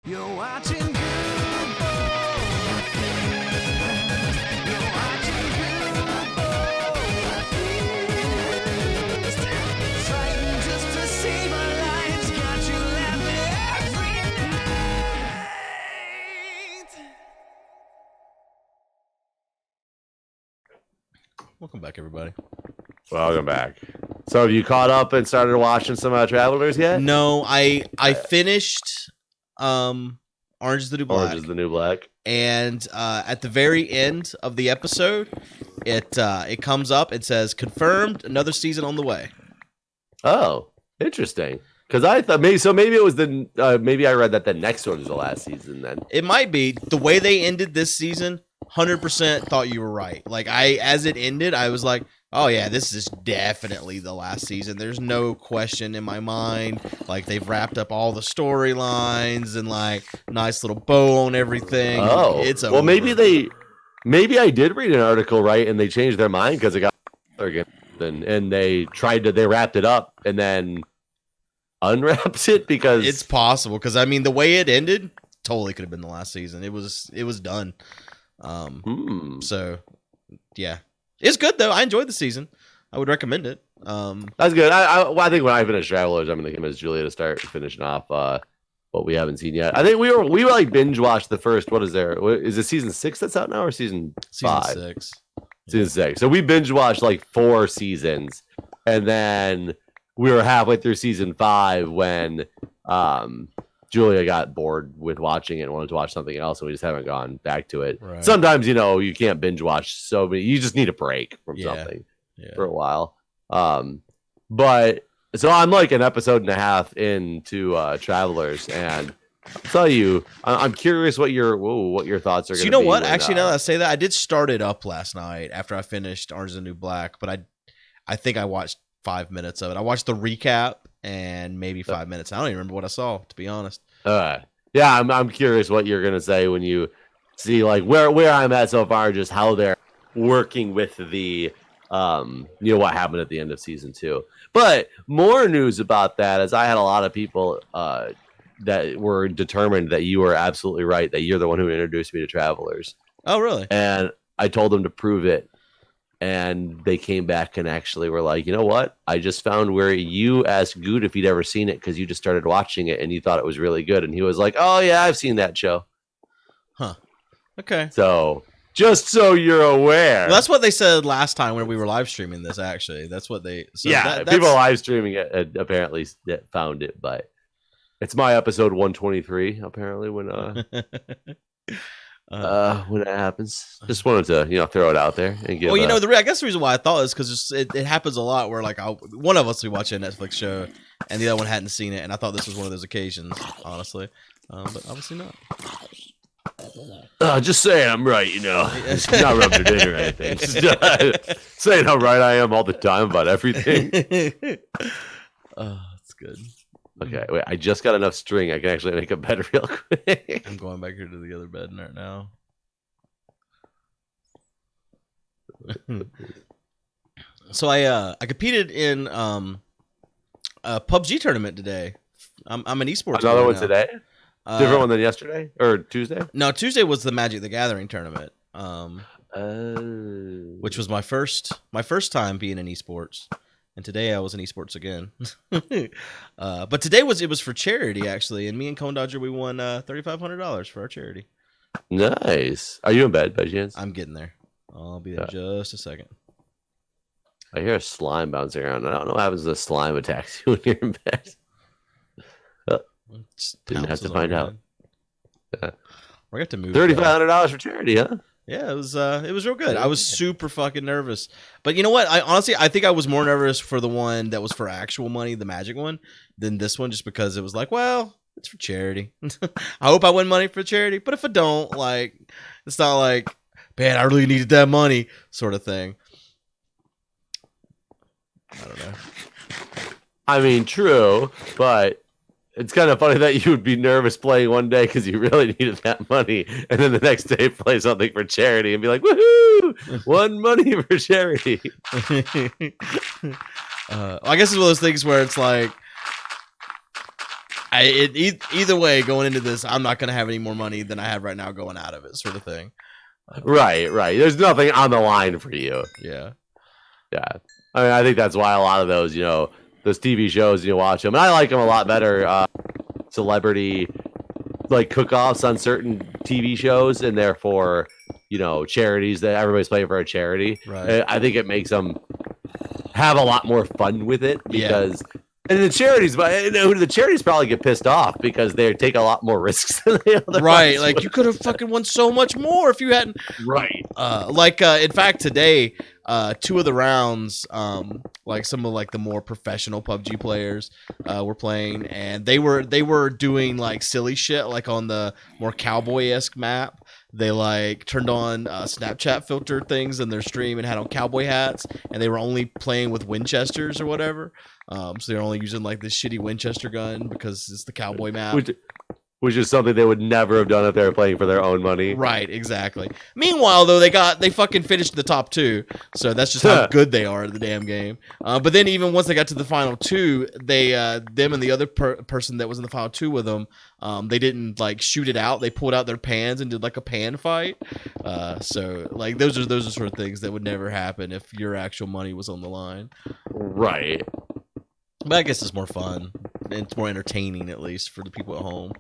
You're watching Guude. You're watching Guude. Fighting just to save our lives. Got you laughing every night. Welcome back, everybody. Welcome back. So have you caught up and started watching some Travelers yet? No, I finished Orange is the New Black. Orange is the New Black. And at the very end of the episode, it comes up. It says, confirmed, another season on the way. Oh, interesting. Because I thought maybe it was maybe I read that the next one was the last season then. It might be. The way they ended this season, 100% thought you were right. Like, as it ended, I was like, oh yeah, this is definitely the last season. There's no question in my mind. Like, they've wrapped up all the storylines and like nice little bow on everything. Oh, it's over. Well, maybe I did read an article right and they changed their mind because it got again and they wrapped it up and then unwrapped it because it's possible. Because I mean, the way it ended totally could have been the last season. It was done. So yeah. It's good though. I enjoyed the season. I would recommend it. That's good. I think when I finish Travelers, I'm gonna convince Julia to start finishing off what we haven't seen yet. I think we were like binge watched the first. What is there? Is it season 6 that's out now or season 5? 6. Season 6. So we binge watched like 4 seasons, and then we were halfway through season 5 when Julia got bored with watching it and wanted to watch something else, and we just haven't gone back to it. Right. Sometimes, you can't binge watch so many. You just need a break from something for a while. But so I'm like an episode and a half into Travelers, and I'll tell you, I'm curious what your thoughts are going to be. So you know what? Actually, now that I say that, I did start it up last night after I finished Orange is the New Black, but I think I watched 5 minutes of it. I watched the recap and maybe 5 minutes. I don't even remember what I saw, to be honest. Yeah, I'm curious what you're gonna say when you see like where I'm at so far, just how they're working with the what happened at the end of season 2. But more news about that, as I had a lot of people that were determined that you were absolutely right, that you're the one who introduced me to Travelers. Oh, really? And I told them to prove it. And they came back and actually were like, you know what? I just found where you asked Guude if he'd ever seen it because you just started watching it and you thought it was really good. And he was like, oh, yeah, I've seen that show. Huh. Okay. So just so you're aware. Well, that's what they said last time when we were live streaming this, actually. That's what they... So that's... people live streaming it apparently found it, but it's my episode 123, apparently, when... when it happens, just wanted to throw it out there and give. Well, I guess the reason why I thought is because it happens a lot where like one of us we watch a Netflix show and the other one hadn't seen it, and I thought this was one of those occasions, honestly, but obviously not. Just saying I'm right, It's not rubbing it in or anything. Saying how right I am all the time about everything. That's good. Okay, wait, I just got enough string. I can actually make a bed real quick. I'm going back here to the other bed right now. So I competed in a PUBG tournament today. I'm an esports. Another one today? Different one than yesterday or Tuesday? No, Tuesday was the Magic the Gathering tournament. Which was my first time being in esports. And today I was in esports again. But today it was for charity, actually. And me and Cone Dodger, we won $3,500 for our charity. Nice. Are you in bed by chance? I'm getting there. I'll be there just a second. I hear a slime bouncing around. I don't know what happens to the slime attacks you when you're in bed. Didn't have to find out. We got to move. $3,500 for charity, huh? Yeah, it was real good. I was super fucking nervous. But you know what? I think I was more nervous for the one that was for actual money, the Magic one, than this one, just because it was like, well, it's for charity. I hope I win money for charity. But if I don't, like, it's not like, man, I really needed that money sort of thing. I don't know. I mean, true, but it's kind of funny that you would be nervous playing one day because you really needed that money, and then the next day play something for charity and be like, woohoo, won money for charity. I guess it's one of those things where it's like, Either way, going into this, I'm not going to have any more money than I have right now going out of it, sort of thing. Right. There's nothing on the line for you. Yeah. I mean, I think that's why a lot of those, those TV shows, you watch them, and I like them a lot better. Celebrity like cook-offs on certain TV shows, and therefore, charities that everybody's playing for a charity. Right. I think it makes them have a lot more fun with it because. Yeah. And the charities probably get pissed off because they take a lot more risks than they otherwise right. would. Like you could have fucking won so much more if you hadn't. Right. In fact, today, 2 of the rounds, like some of like the more professional PUBG players, were playing, and they were doing like silly shit, like on the more cowboy-esque map. They like turned on Snapchat filter things in their stream and had on cowboy hats, and they were only playing with Winchesters or whatever. So they're only using like this shitty Winchester gun because it's the cowboy map. Which is something they would never have done if they were playing for their own money. Right, exactly. Meanwhile, though, they fucking finished the top 2, so that's just how good they are at the damn game. But then even once they got to the final 2, them and the other person that was in the final 2 with them, they didn't like shoot it out. They pulled out their pans and did like a pan fight. So like those are sort of things that would never happen if your actual money was on the line. Right. But I guess it's more fun. It's more entertaining, at least, for the people at home.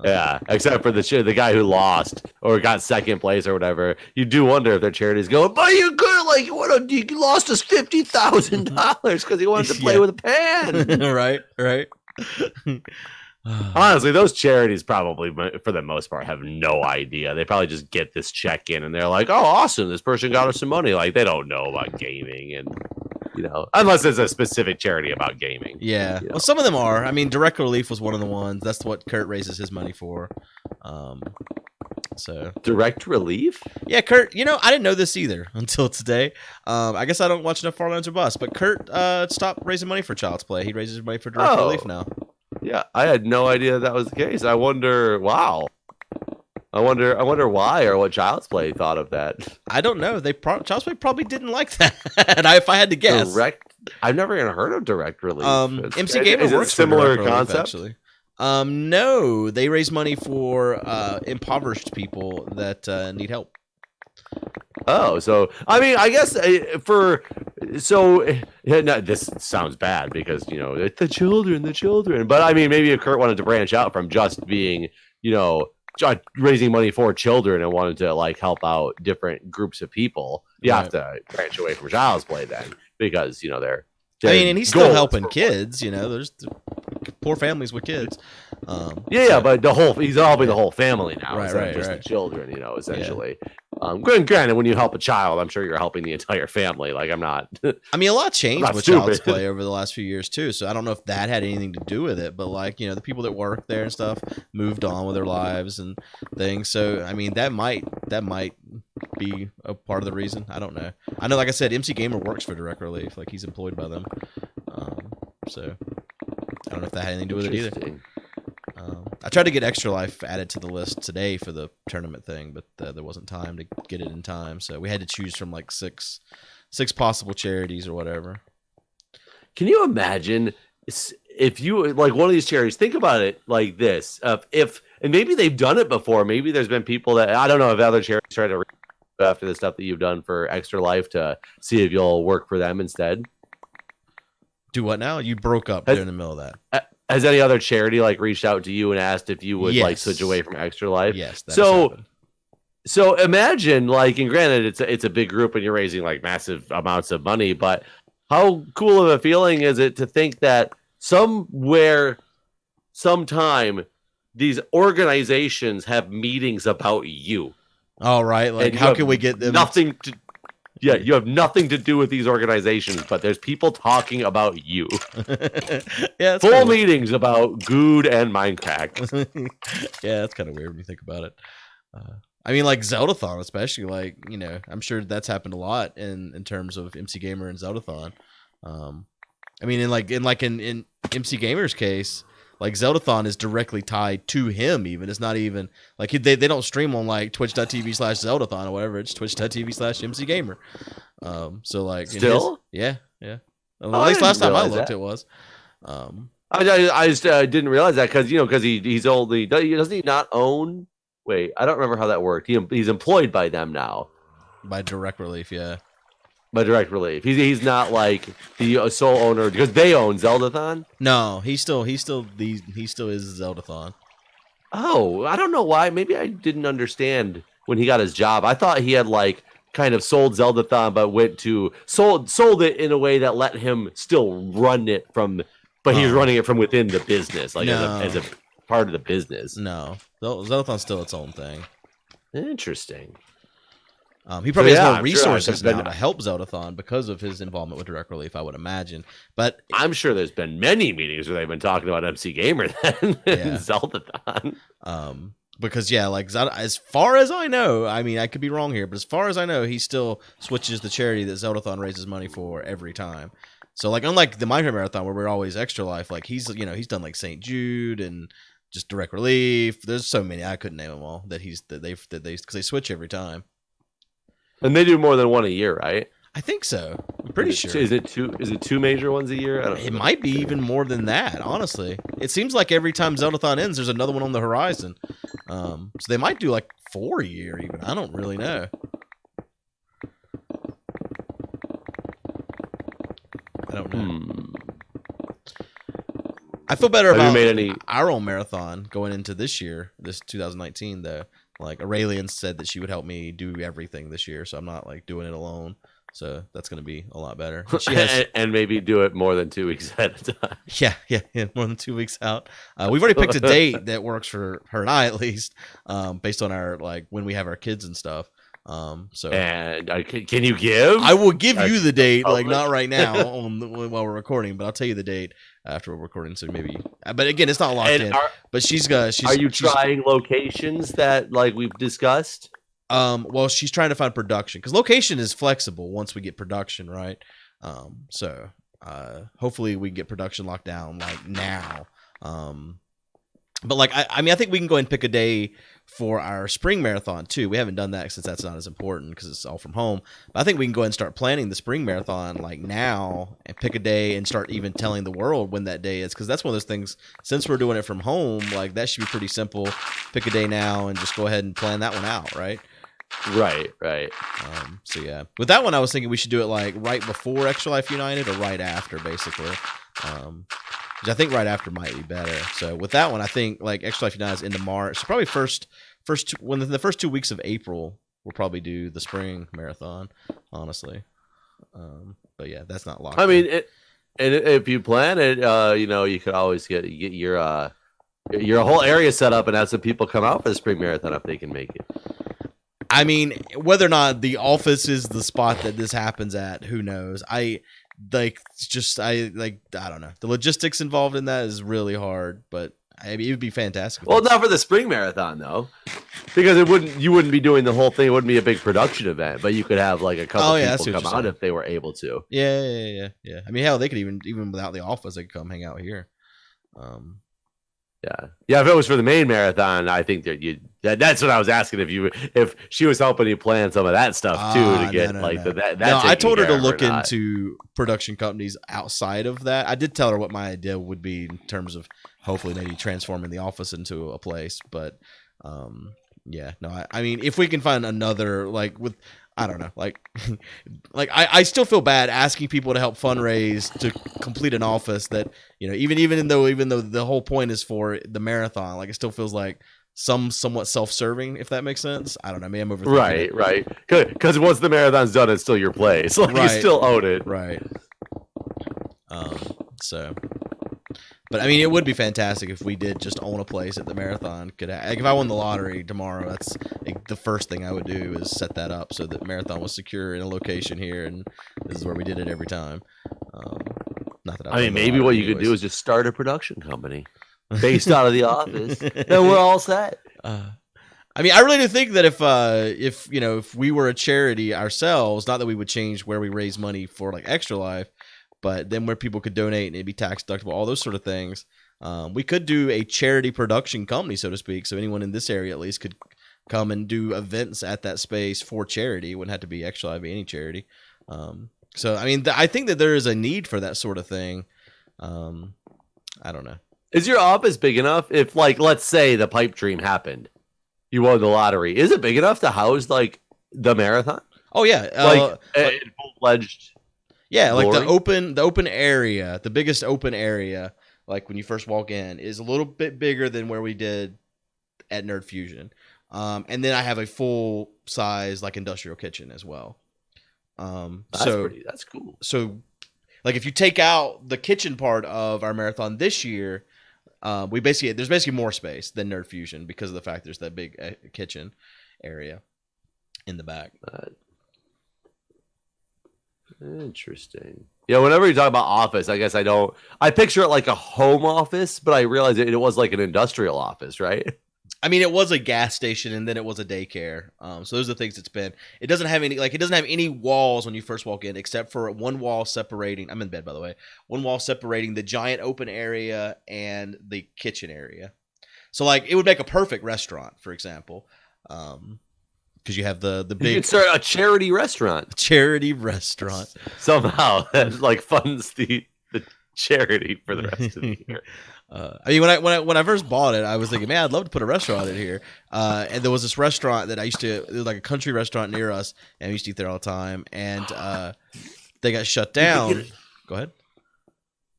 Yeah, except for the guy who lost or got second place or whatever. You do wonder if their charity's going, but you could you lost us $50,000 because he wanted to play with a pan. Right. Honestly, those charities probably, for the most part, have no idea. They probably just get this check in and they're like, "Oh, awesome! This person got us some money." Like they don't know about gaming and. Unless it's a specific charity about gaming. Yeah. Well, some of them are. I mean, Direct Relief was one of the ones. That's what Kurt raises his money for. So Direct Relief? Yeah, Kurt. I didn't know this either until today. I guess I don't watch enough Far Lines or Bus, but Kurt stopped raising money for Child's Play. He raises money for Direct Relief now. Yeah, I had no idea that was the case. I wonder. Wow. I wonder why or what Child's Play thought of that. I don't know. Child's Play probably didn't like that. If I had to guess, I've never even heard of Direct Relief. MC Gamer works for similar Relief, concept. Actually. No, they raise money for impoverished people that need help. Oh, so I mean, I guess this sounds bad because it's the children. But I mean, maybe if Kurt wanted to branch out from just being raising money for children and wanted to like help out different groups of people, you have to branch away from Child's Play then because they're and he's still helping kids. There's poor families with kids. But he's helping the whole family now, right, just the children. Essentially. Granted, when you help a child, I'm sure you're helping the entire family. Like I'm not. I mean, a lot changed with Child's Play over the last few years too. So I don't know if that had anything to do with it, but the people that work there and stuff moved on with their lives and things. So I mean, that might be a part of the reason. I don't know. I know, like I said, MC Gamer works for Direct Relief. Like he's employed by them. So I don't know if that had anything to do with it either. I tried to get Extra Life added to the list today for the tournament thing, but there wasn't time to get it in time. So we had to choose from like six possible charities or whatever. Can you imagine if you like one of these charities? Think about it like this: and maybe they've done it before. Maybe there's been people that I don't know if other charities try to after the stuff that you've done for Extra Life to see if you'll work for them instead. Do what now? You broke up there in the middle of that. Has any other charity like reached out to you and asked if you would like switch away from Extra Life? Yes. So imagine and granted it's a big group and you're raising like massive amounts of money, but how cool of a feeling is it to think that somewhere, sometime, these organizations have meetings about you? All right. Like how can we get them? You have nothing to do with these organizations, but there's people talking about you. Yeah, full meetings about Guude and Mindcrack. Yeah, that's kind of weird when you think about it. I mean, like Zeldathon, especially. I'm sure that's happened a lot in terms of MC Gamer and Zeldathon. I mean, in MC Gamer's case, like Zeldathon is directly tied to him. Even it's not even like they don't stream on like twitch.tv/Zeldathon or whatever. It's twitch.tv/MC Gamer. So like still, at least last time I looked, it was. I just didn't realize that because he's only doesn't he not own? Wait, I don't remember how that worked. He's employed by them now By Direct Relief, yeah. by Direct Relief. He's not like the sole owner because they own Zeldathon. No, he still is Zeldathon. Oh, I don't know why. Maybe I didn't understand when he got his job. I thought he had like kind of sold Zeldathon, but sold it in a way that let him still run it from. But he was running it from within the business, like as a part of the business. No, Zeldathon's still its own thing. Interesting. He probably has more I'm resources sure now to help Zeldathon because of his involvement with Direct Relief, I would imagine. But I'm sure there's been many meetings where they've been talking about MC Gamer then Zeldathon. Because like as far as I know, I mean I could be wrong here, but as far as I know, he still switches the charity that Zeldathon raises money for every time. So like unlike the Minecraft Marathon where we're always Extra Life, like he's done like St. Jude and just Direct Relief. There's so many I couldn't name them all because they switch every time. And they do more than one a year, right? I think so. I'm pretty sure. Is it two major ones a year? I don't know. It might be even more than that, honestly. It seems like every time Zeldathon ends, there's another one on the horizon. So they might do like 4 a year even. I don't really know. I don't know. I feel better about our own marathon going into this year, this 2019, though. Like Aurelian said that she would help me do everything this year, so I'm not like doing it alone. So that's going to be a lot better. She has, and maybe do it more than 2 weeks at a time. Yeah, more than 2 weeks out. We've already picked a date that works for her and I at least, based on our like when we have our kids and stuff. So and can you give? I will give you the date, like not right now while we're recording, but I'll tell you the date after we're recording. So maybe, but again, it's not locked in. But she's Are you trying locations that like we've discussed? Well, she's trying to find production because location is flexible once we get production right. So hopefully we can get production locked down like now. But like I mean, I think we can go and pick a day for our spring marathon too. We haven't done that since that's not as important because it's all from home. But I think we can go ahead and start planning the spring marathon like now and pick a day and start even telling the world when that day is because that's one of those things. Since we're doing it from home, like that should be pretty simple. Pick a day now and just go ahead and plan that one out, right? Right. So yeah, with that one, I was thinking we should do it like right before Extra Life United or right after, basically. Which I think right after might be better. So with that one, I think like Extra Life United is into March. So probably the first 2 weeks of April, we'll probably do the spring marathon. Honestly, but yeah, that's not locked. I mean, if you plan it, you could always get your whole area set up and have some people come out for the spring marathon if they can make it. I mean, whether or not the office is the spot that this happens at, who knows? I don't know. The logistics involved in that is really hard, but I mean, it would be fantastic. Well, not for the spring marathon though, because you wouldn't be doing the whole thing. It wouldn't be a big production event, but you could have like a couple people come out if they were able to. Yeah. I mean, hell, they could even without the office, they could come hang out here. Yeah. If it was for the main marathon, I think that's what I was asking if she was helping you plan some of that stuff too to get that. No, I told her to look into production companies outside of that. I did tell her what my idea would be in terms of hopefully maybe transforming the office into a place. But I mean, if we can find another I don't know, I still feel bad asking people to help fundraise to complete an office that, even though the whole point is for the marathon, like it still feels like somewhat self-serving, if that makes sense. I don't know, maybe I'm overthinking it. Right. Because once the marathon's done, it's still your place. Like you still own it. Right. But I mean, it would be fantastic if we did just own a place at the marathon. If I won the lottery tomorrow, that's the first thing I would do is set that up so that marathon was secure in a location here, and this is where we did it every time. Not that I mean, maybe what you could do is just start a production company based out of the office, then we're all set. I mean, I really do think that if we were a charity ourselves, not that we would change where we raise money for like Extra Life, but then where people could donate and it'd be tax deductible, all those sort of things. We could do a charity production company, so to speak. So anyone in this area at least could come and do events at that space for charity. It wouldn't have to be Extra Life, any charity. So, I mean, I think that there is a need for that sort of thing. I don't know. Is your office big enough? If, like, let's say the pipe dream happened, you won the lottery. Is it big enough to house like the marathon? Oh yeah, Like in full-fledged yeah, like glory? the open area, the biggest open area, like when you first walk in, is a little bit bigger than where we did at Nerd Fusion. And then I have a full size like industrial kitchen as well. That's cool. So like if you take out the kitchen part of our marathon this year, there's basically more space than Nerd Fusion because of the fact there's that big kitchen area in the back. Interesting. Yeah, whenever you talk about office, I guess I picture it like a home office, but I realized it was like an industrial office, right? I mean, it was a gas station and then it was a daycare. So those are the things it's been. It doesn't have any walls when you first walk in, except for one wall separating. I'm in bed, by the way. One wall separating the giant open area and the kitchen area. So like it would make a perfect restaurant, for example, because you have the big. You could start a charity restaurant. Charity restaurant somehow that like funds the charity for the rest of the year. I mean, when I first bought it, I was thinking, man, I'd love to put a restaurant in here. And there was this restaurant that it was like a country restaurant near us, and we used to eat there all the time. And they got shut down. Go ahead.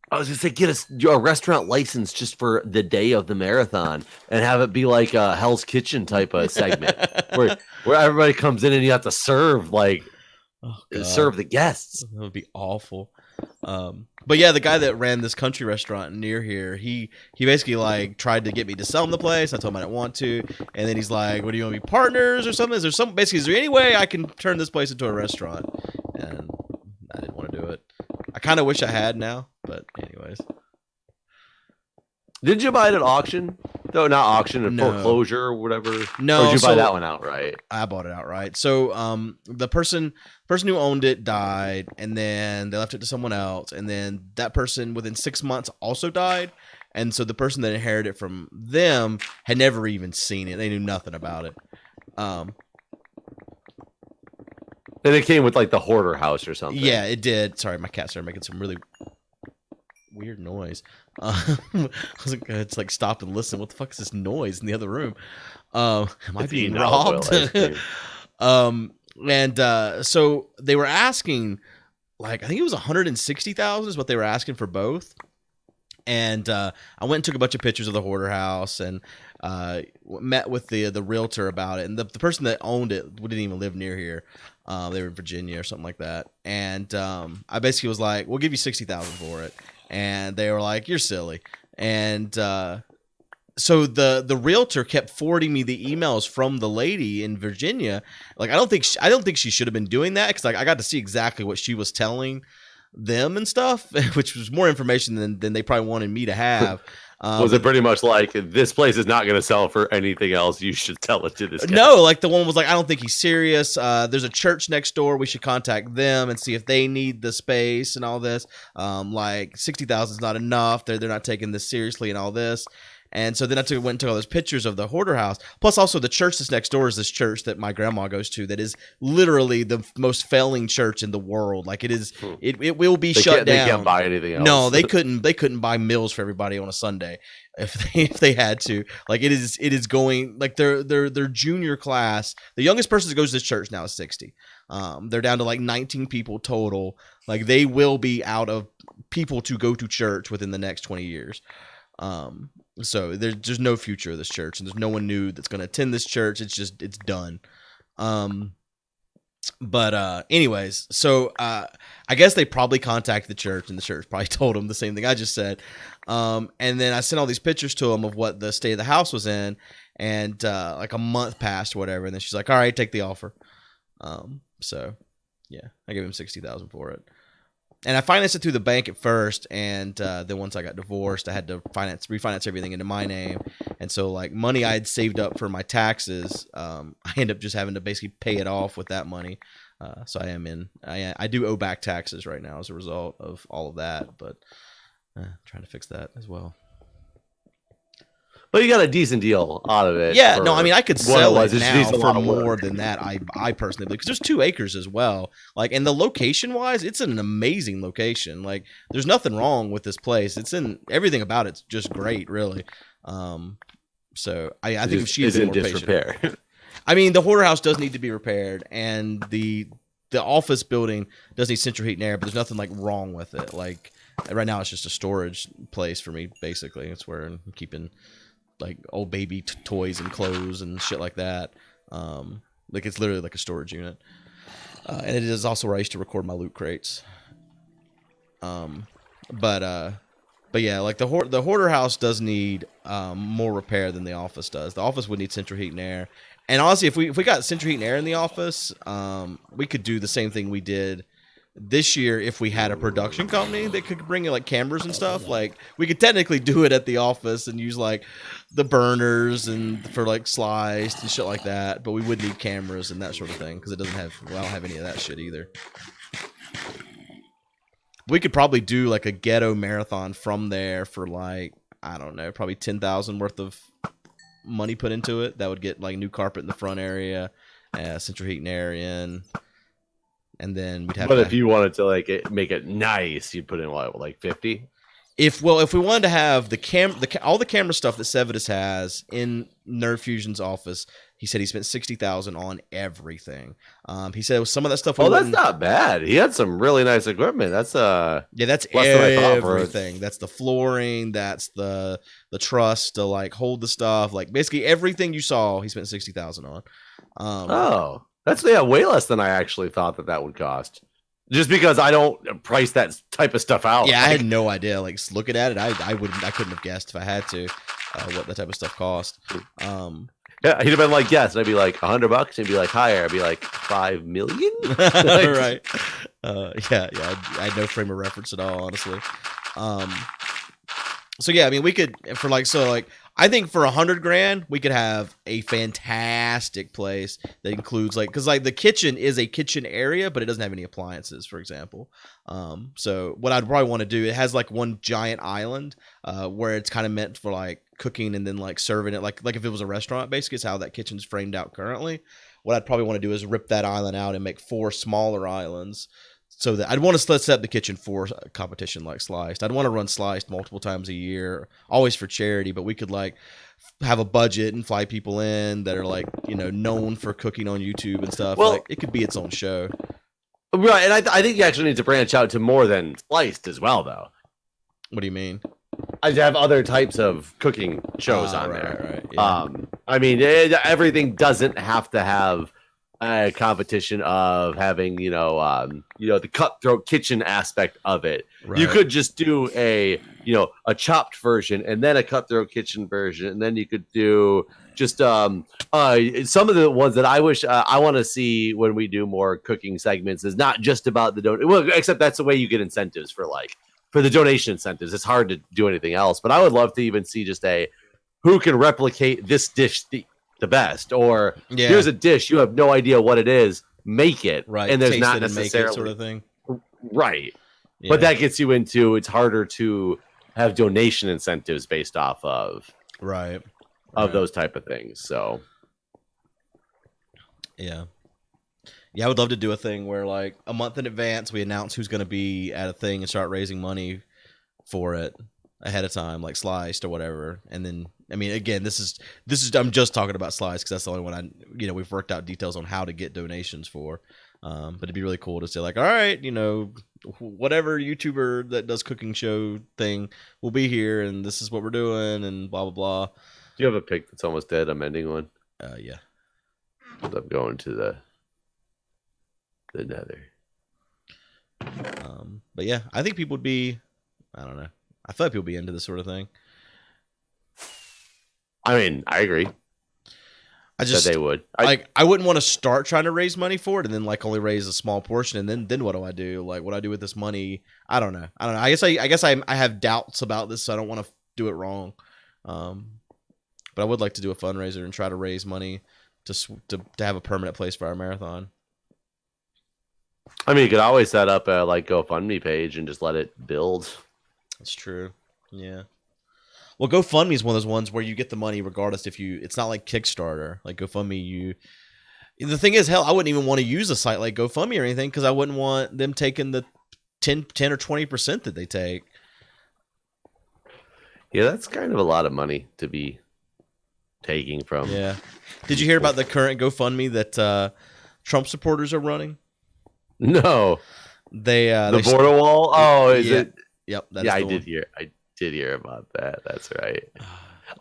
I was gonna say, get a restaurant license just for the day of the marathon, and have it be like a Hell's Kitchen type of segment where everybody comes in and you have to serve serve the guests. That would be awful. But yeah, the guy that ran this country restaurant near here, he basically like tried to get me to sell him the place. I told him I didn't want to, and then he's like, "What do you want to be partners or something? Is there any way I can turn this place into a restaurant?" And I didn't want to do it. I kind of wish I had now, but anyways. Did you buy it at auction? No, not auction, at foreclosure or whatever. No, or did you buy that one outright? I bought it outright. So, the person who owned it died, and then they left it to someone else, and then that person within 6 months also died, and so the person that inherited it from them had never even seen it. They knew nothing about it. And it came with like the hoarder house or something. Yeah, it did. Sorry, my cat started making some really weird noise. I wasn't good. It's like stop and listen. What the fuck is this noise in the other room? Am I being robbed? So they were asking, like, I think it was 160,000 is what they were asking for both. And I went and took a bunch of pictures of the hoarder house and met with the realtor about it. And the person that owned it didn't even live near here. They were in Virginia or something like that. And I basically was like, we'll give you 60,000 for it. And they were like, you're silly. And so the realtor kept forwarding me the emails from the lady in Virginia. Like, I don't think she should have been doing that, because like I got to see exactly what she was telling them and stuff, which was more information than they probably wanted me to have. Was it pretty much like, this place is not going to sell for anything else, you should tell it to this guy? No, like the one was like, I don't think he's serious. There's a church next door. We should contact them and see if they need the space and all this. Like 60,000 is not enough. They're not taking this seriously and all this. And so then I went and took all those pictures of the hoarder house. Plus, also the church that's next door is this church that my grandma goes to that is literally the most failing church in the world. Like it is, it will be shut down. They can't buy anything else. No, they couldn't. They couldn't buy meals for everybody on a Sunday if they had to. Like it is going like their junior class. The youngest person that goes to this church now is 60. They're down to like 19 people total. Like they will be out of people to go to church within the next 20 years. So there's no future of this church, and there's no one new that's going to attend this church. It's done. But anyways, so I guess they probably contacted the church, and the church probably told them the same thing I just said. And then I sent all these pictures to them of what the state of the house was in, and like a month passed or whatever, and then she's like, all right, take the offer. So yeah, I gave him 60,000 for it. And I financed it through the bank at first, and then once I got divorced, I had to refinance everything into my name. And so, like, money I had saved up for my taxes, I ended up just having to basically pay it off with that money. So I do owe back taxes right now as a result of all of that, but trying to fix that as well. But you got a decent deal out of it. Yeah, no, I mean I could sell it It's now just a for lot of more work. than that. I personally, because there's 2 acres as well. Like, and the location wise, it's an amazing location. Like, there's nothing wrong with this place. It's in everything about it's just great, really. So I think if she had been more patient, disrepair. I mean, the hoarder house does need to be repaired, and the office building does need central heat and air, but there's nothing like wrong with it. Like, right now, it's just a storage place for me. Basically, it's where I'm keeping like old baby toys and clothes and shit like that. Like, it's literally like a storage unit, and it is also where I used to record my loot crates. But yeah, like the hoarder house does need more repair than the office does. The office would need central heat and air. And honestly, if we got central heat and air in the office, we could do the same thing we did this year if we had a production company that could bring in like cameras and stuff. Like, we could technically do it at the office and use like the burners and for like sliced and shit like that. But we would need cameras and that sort of thing because it doesn't have. Well, I don't have any of that shit either. We could probably do like a ghetto marathon from there for like, I don't know, probably 10,000 worth of money put into it. That would get like new carpet in the front area, central heat and air in, and then we'd have. But if you wanted to like make it nice, you'd put in what, like 50? If we wanted to have all the camera stuff that Sevidus has in Nerd Fusion's office, he said he spent 60,000 on everything. He said some of that stuff. Oh, that's not bad. He had some really nice equipment. That's that's less than I thought for everything. That's the flooring. That's the truss to like hold the stuff. Like, basically everything you saw, he spent 60,000 on. Oh, that's way less than I actually thought that would cost. Just because I don't price that type of stuff out. Yeah, I had no idea. Like, looking at it, I couldn't have guessed if I had to what that type of stuff cost. Yeah, he'd have been like, yes. And I'd be like, $100. He'd be like, higher. I'd be like, 5 million. Right. Yeah. I had no frame of reference at all, honestly. So yeah, I mean, we could I think for $100,000 we could have a fantastic place that includes because like the kitchen is a kitchen area, but it doesn't have any appliances, for example. So what I'd probably want to do, it has like one giant island where it's kind of meant for like cooking and then like serving it like if it was a restaurant. Basically, it's how that kitchen's framed out currently. What I'd probably want to do is rip that island out and make 4 smaller islands. So that I'd want to set up the kitchen for a competition like Sliced. I'd want to run Sliced multiple times a year, always for charity. But we could like have a budget and fly people in that are like, you know, known for cooking on YouTube and stuff. Well, like, it could be its own show, right? And I think you actually need to branch out to more than Sliced as well, though. What do you mean? I'd have other types of cooking shows on there. Right, yeah. I mean, everything doesn't have to have a competition of having, the cutthroat kitchen aspect of it. Right. You could just do a chopped version and then a cutthroat kitchen version, and then you could do just some of the ones that I wish I want to see when we do more cooking segments is not just about the donation. Well, except that's the way you get incentives for the donation incentives. It's hard to do anything else, but I would love to even see just who can replicate this dish the best, or here's a dish you have no idea what it is, make it, right? And there's Taste not it and necessarily make it sort of thing, right? Yeah. But that gets you into it's harder to have donation incentives based off of those type of things. So yeah, I would love to do a thing where like a month in advance we announce who's going to be at a thing and start raising money for it ahead of time, like Sliced or whatever. And then, I mean, again, this is I'm just talking about Sliced because that's the only one we've worked out details on how to get donations for. But it'd be really cool to say like, all right, whatever YouTuber that does cooking show thing will be here, and this is what we're doing, and blah blah blah. Do you have a pick that's almost dead? I'm ending one. Yeah. I'm going to the Nether. But yeah, I think people would be. I don't know. I thought people would be into this sort of thing. I mean, I agree. I just that they would. I wouldn't want to start trying to raise money for it and then like only raise a small portion, and then what do I do? Like, what do I do with this money? I don't know. I guess I have doubts about this, so I don't want to do it wrong. But I would like to do a fundraiser and try to raise money to have a permanent place for our marathon. I mean, you could always set up a GoFundMe page and just let it build. That's true. Yeah. Well, GoFundMe is one of those ones where you get the money regardless if you. It's not like Kickstarter. Like GoFundMe, you. The thing is, hell, I wouldn't even want to use a site like GoFundMe or anything because I wouldn't want them taking the 10 or 20% that they take. Yeah, that's kind of a lot of money to be taking from. Yeah. Did you hear about the current GoFundMe that Trump supporters are running? No. The border wall. Oh, is it? Yep. Yeah, I did hear about that. That's right.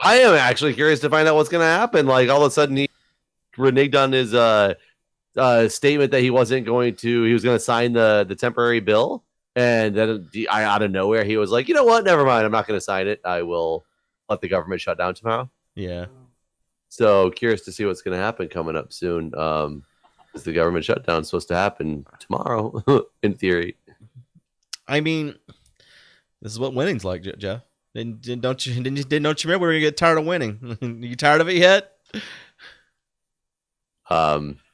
I am actually curious to find out what's going to happen. Like all of a sudden, he reneged on his statement that he was going to sign the temporary bill, and then out of nowhere he was like, you know what? Never mind. I'm not going to sign it. I will let the government shut down tomorrow. Yeah. So curious to see what's going to happen coming up soon. Is the government shutdown supposed to happen tomorrow? In theory. I mean, this is what winning's like, Jeff. Don't you remember we were gonna get tired of winning? You tired of it yet?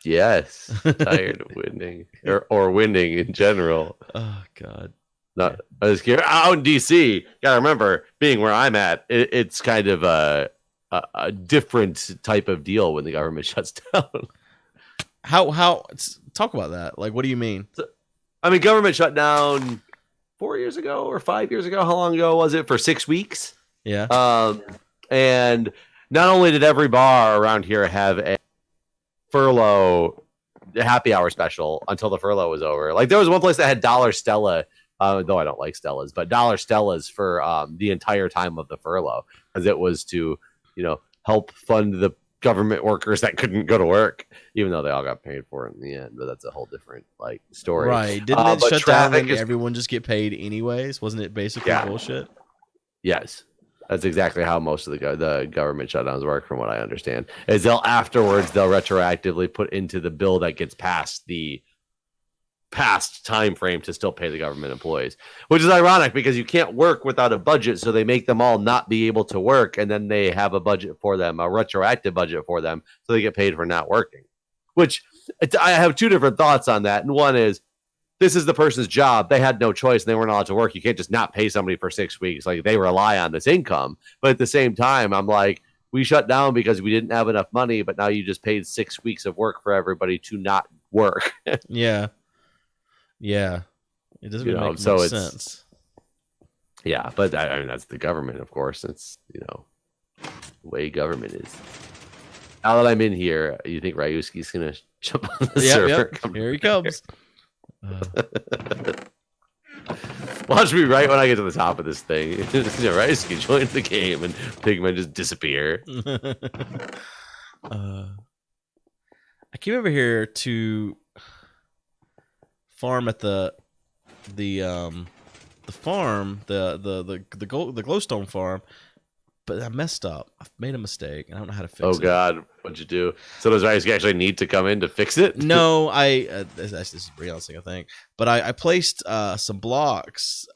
Yes. Tired of winning or winning in general. Oh God. I was curious. Out in DC, gotta remember, being where I'm at, it's kind of a different type of deal when the government shuts down. How talk about that? Like, what do you mean? I mean, government shut down 4 years ago or 5 years ago. How long ago was it? For 6 weeks. Yeah. And not only did every bar around here have a furlough happy hour special until the furlough was over. Like there was one place that had Dollar Stella, though I don't like Stellas, but Dollar Stellas for the entire time of the furlough, because it was to, help fund the government workers that couldn't go to work, even though they all got paid for it in the end. But that's a whole different story. Right. Didn't it shut down and everyone just get paid anyways? Wasn't it basically bullshit? Yes. That's exactly how most of the government shutdowns work, from what I understand. Is they'll retroactively put into the bill that gets past the past time frame to still pay the government employees, which is ironic because you can't work without a budget, so they make them all not be able to work, and then they have a budget for them, a retroactive budget for them, so they get paid for not working. Which I have two different thoughts on that, and one is, this is the person's job. They had no choice and they weren't allowed to work. You can't just not pay somebody for 6 weeks. Like, they rely on this income. But at the same time, I'm like, we shut down because we didn't have enough money, but now you just paid 6 weeks of work for everybody to not work. Yeah. Yeah. It doesn't make much sense. Yeah, but I mean, that's the government, of course. It's, the way government is. Now that I'm in here, you think Ryuski's going to jump on the server? Yep. Here he comes. Watch me right when I get to the top of this thing. Ryuski join the game and Pigmen just disappear. I came over here to farm at the farm, the glowstone farm, but I messed up. I've made a mistake and I don't know how to fix it. Oh God, what'd you do? So does Ryuski actually need to come in to fix it? No, this is rebalancing, I think. But I placed some blocks,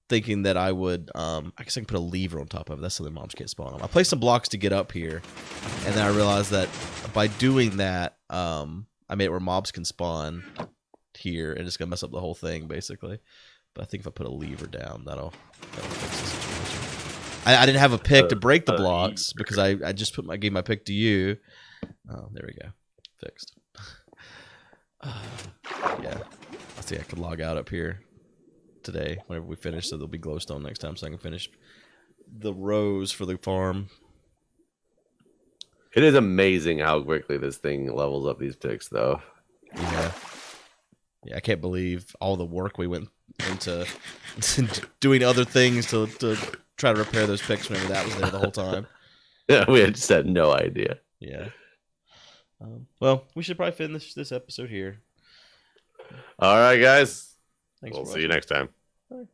thinking that I would. I guess I can put a lever on top of it. That's something moms can't spawn on. I placed some blocks to get up here, and then I realized that by doing that, I made it where mobs can spawn here, and it's gonna mess up the whole thing basically. But I think if I put a lever down, that'll fix the situation. I didn't have a pick to break the blocks because I just gave my pick to you. Oh, there we go, fixed. Yeah, I think I could log out up here today whenever we finish, so there'll be glowstone next time, so I can finish the rows for the farm. It is amazing how quickly this thing levels up these picks, though. Yeah, I can't believe all the work we went into doing other things to try to repair those picks whenever that was there the whole time. Yeah, we just had no idea. Yeah. Well, we should probably finish this episode here. All right, guys. Thanks. We'll see you next time. Bye.